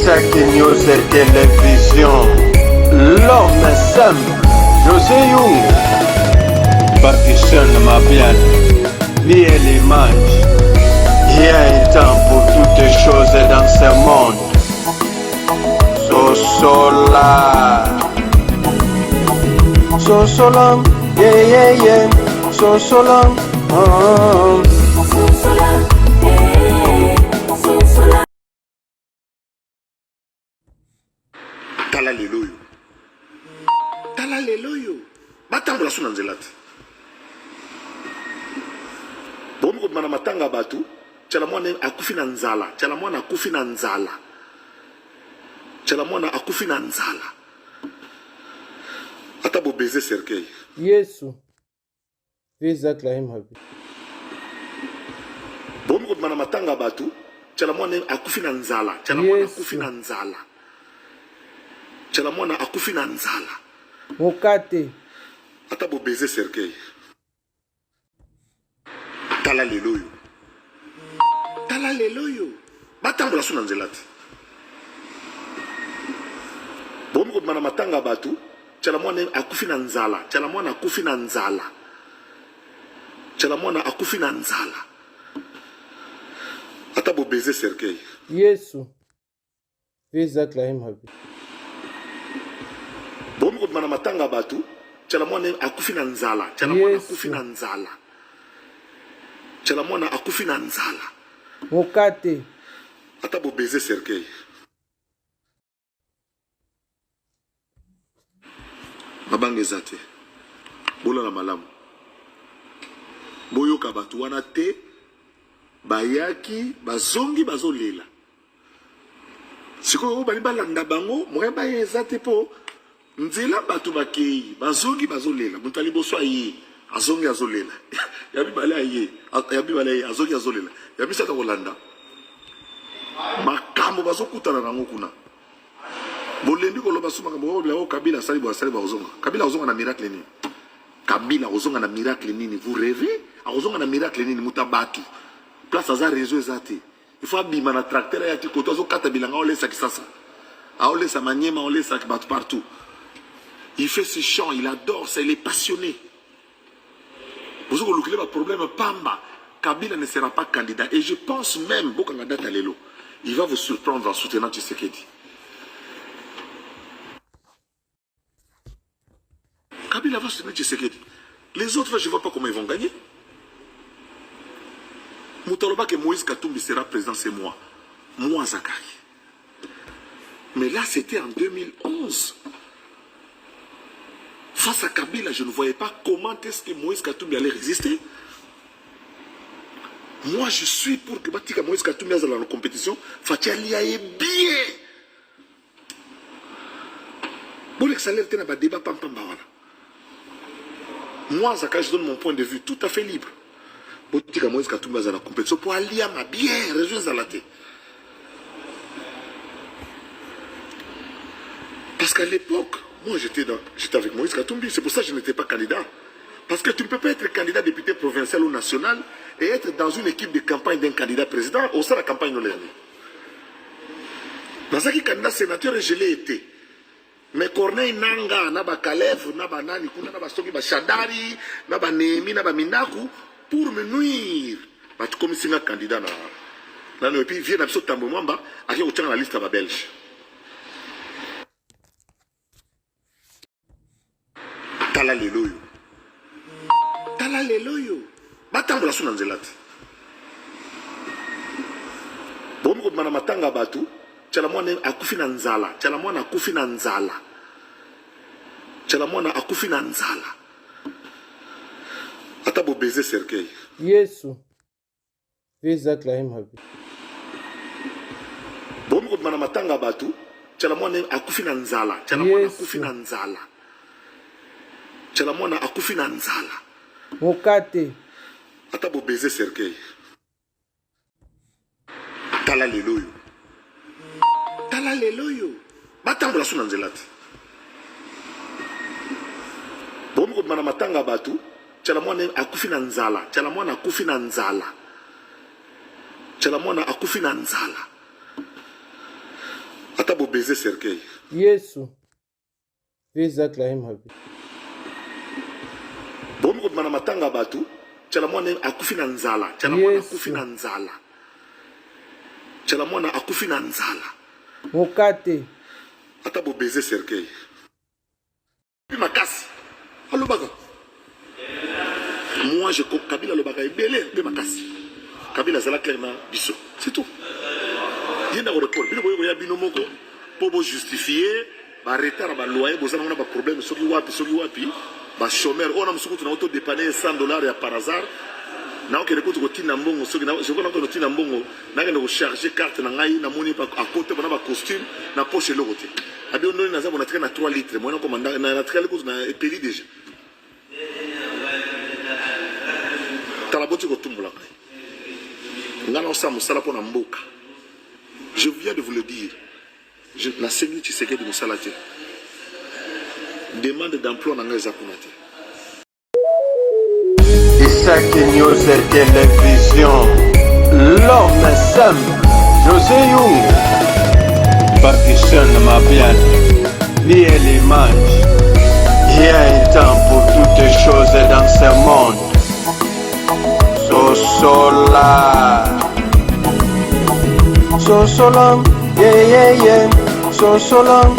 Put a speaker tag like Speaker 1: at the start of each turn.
Speaker 1: Fake news et télévision. L'homme est simple. José Young. Partition ma bien. Vie et l'image. Il y a un temps pour toutes les choses dans ce monde. Sosola. Sosola. Yeah, yeah, yeah. Sosola.
Speaker 2: Tala lelo yo batambola suna nzela te bomi kobima na matanga bato tiala mwana akufi na nzala tiala mwana akufi na nzala tiala mwana akufi na nzala ata bobeze cercueil
Speaker 3: yesu vizaklahim habi
Speaker 2: bomi kobima na matanga bato tiala mwana akufi na nzala tiala mwana akufi na nzala tiala mwana akufi na nzala
Speaker 3: mokate
Speaker 2: ata bobeze cercueil tala lelo yo batambola suna nzela te bomi kobima na matanga bato tiala mwana akufi na nzala tiala mwana akufi na nzala tiala mwana akufi na nzala ata bobeze cercueil
Speaker 3: yesu vizaklahim habi
Speaker 2: bomi kobima na matanga bato tiala mwana akufi na nzala tiala mwana akufi na nzala tiala mwana akufi na nzala
Speaker 3: mokate
Speaker 2: ata bobeze cercueil mabanga eza te bolala malamu boyoka bato wana te bayaki bazongi bazolela sikoyo oyo bali balanda bango moye baye eza te mpo nzela bato bakei bazongi bazolela moto ali liboso aye azongi azolela ya mibale aye azongi azolela ya misaka kolanda makambo bazokutana nango kuna bolembi koloba so makambo oyo bilao kabila asali bazonga kabila azonga na miracle nini kabila azonga na miracle nini vous rêvez azonga na miracle nini muta batu place aza réseau eza te il faut abima na tracteur ya tikoto azokata bilanga olesa kisasa aolesa manyema olesa bato partout. Il fait ses chants, il adore ça, il est passionné. Vous avez le problème, Pamba, Kabila ne sera pas candidat. Et je pense même, Bokangada Talelo, il va vous surprendre en soutenant Tshisekedi. Kabila va soutenir Tshisekedi. Les autres, je ne vois pas comment ils vont gagner. Moutaloba que Moïse Katumbi sera président, c'est moi. Moi, Zakari. Mais là, c'était en 2011. Face à Kabila, je ne voyais pas comment est-ce que Moïse Katumbi allait résister. Moi, je suis pour que Batika Moïse Katumbi aille dans la compétition. Fatiali aille bien. Bon, le salaire était dans le débat. Moi, Zaka, je donne mon point de vue tout à fait libre. Batika Moïse Katumbi aille dans la compétition pour aller bien, résoudre à la tête. Parce qu'à l'époque, moi, j'étais avec Moïse Katumbi. C'est pour ça que je n'étais pas candidat. Parce que tu ne peux pas être candidat député provincial ou national et être dans une équipe de campagne d'un candidat président au sein de la campagne de l'année. Dans un candidat sénateur, je l'ai été. Mais Corneille Nanga, Naba Kalev, Naba Nani, Naba Soki, Naba Shadari, Naba Nehemi, Naba Minaku, pour me nuire. Comme si un candidat. Et puis, il vient d'absolument Tambo Mwamba, à qui on tient la liste à la Belge. Tala lelo yo batambola suna nzela te bomi kobima na matanga bato tiala mwana akufi na nzala tiala mwana akufi na nzala tiala mwana akufi na nzala ata bobeze cercueil
Speaker 3: yesu vizaklahim habi
Speaker 2: bomi kobima na matanga bato tiala mwana akufi na nzala tiala mwana akufi na nzala tiala mwana akufi na nzala
Speaker 3: mokate
Speaker 2: ata bobeze cercueil tala lelo yo batambola suna nzela te bomi kobima na matanga bato tiala mwana akufi na nzala tiala mwana akufi na nzala tiala mwana akufi na nzala baiser cercueil.
Speaker 3: Yesu. Visa Klahim Habi.
Speaker 2: Bon, je vais matanga batu. Chalamwana akufi na nzala. Chalamwana akufi na nzala. Chalamwana akufi na nzala.
Speaker 3: Mokate.
Speaker 2: Ata bo baiser cercueil. Makasi. Allo baka. Moi je Kabila le baka ebele be makasi. Kabila zala clairement biso. C'est tout. Yenda ko report. Bino boyo ya bino moko pour justifier ba retard ba loyer bozana na ba problème soki wapi ba chômeur on a musuku tuna auto dépanner $100 ya par hasard. Na okele ko tina mbongo soki na je ko na ko tina mbongo na ke no charger carte na ngai na moni pa à côté bana ba costume na poche le côté. Abi on na za bona tika na 3 litres. Moi na commanda na tika le ko na epeli déjà. Talaboti ko tumbula kai. Ngana osamu sala pona mboka. Je viens de vous le dire. Je n'enseigne pas ce que de Moussalate. Demande d'emploi dans les Akunate.
Speaker 1: Isaac News et Télévision. L'homme est simple. José Young. Pakistan m'a bien. Ni l'image. Il y a un temps pour toutes les choses dans ce monde. So long, yeah, yeah, yeah. So long,